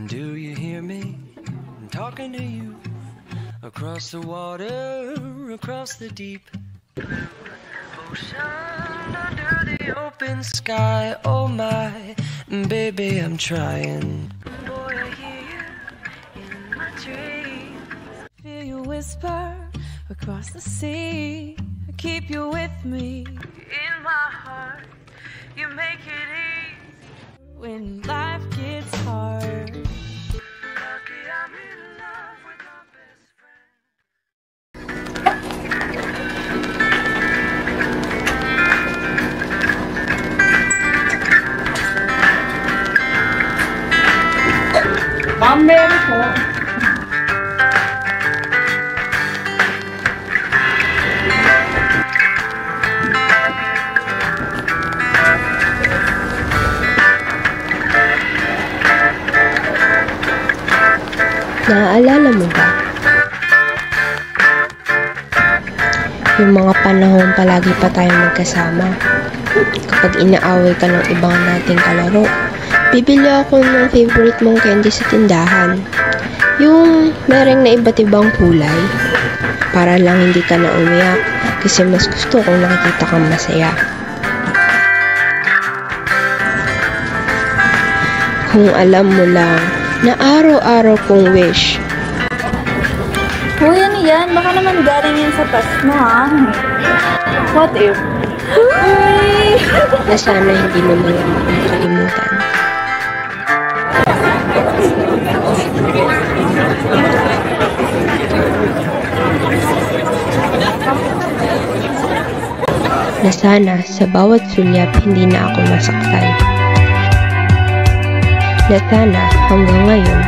Do you hear me? I'm talking to you. Across the water, across the deep ocean, under the open sky. Oh my, baby, I'm trying. Boy, I hear you in my dreams. Feel you whisper across the sea. I keep you with me in my heart. You make it easy when life gets hard. Lucky I'm in love with my best friend. Ma'am, po. Naaalala mo ba? Yung mga panahon palagi pa tayong magkasama. Kapag inaaway ka ng ibang nating kalaro, bibili ako ng favorite mong candy sa tindahan. Yung mereng na iba't ibang kulay. Para lang hindi ka na umiyak kasi mas gusto kong nakikita kang masaya. Kung alam mo lang na araw-araw kong wish. Uy, ano yan? Baka naman galing yan sa taas mo, ha? What if? Uy! Na sana hindi mo na lang makalimutan. Na sana sa bawat sulyap hindi na ako masaktan. Na sana hanggang ngayon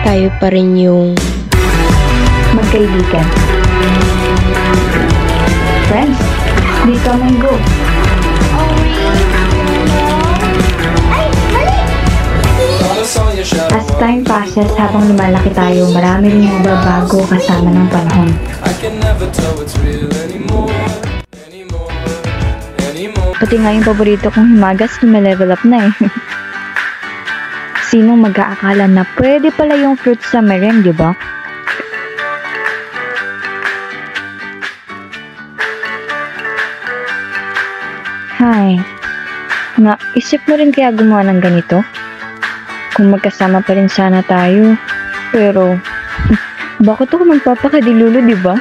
tayo pa rin yung magkaibigan. Friends, di come and go. As time passes, habang lumalaki tayo, marami rin nagbabago kasama ng panahon. Pati nga yung paborito kong himagas, lumelevel up na eh. Sinong mag-aakala na pwede pala yung fruit sa meringue, di ba? Hay, naisip mo rin kaya gumawa ng ganito? Kung magkasama pa rin sana tayo. Pero, bakit ako magpapakadilulo, di ba?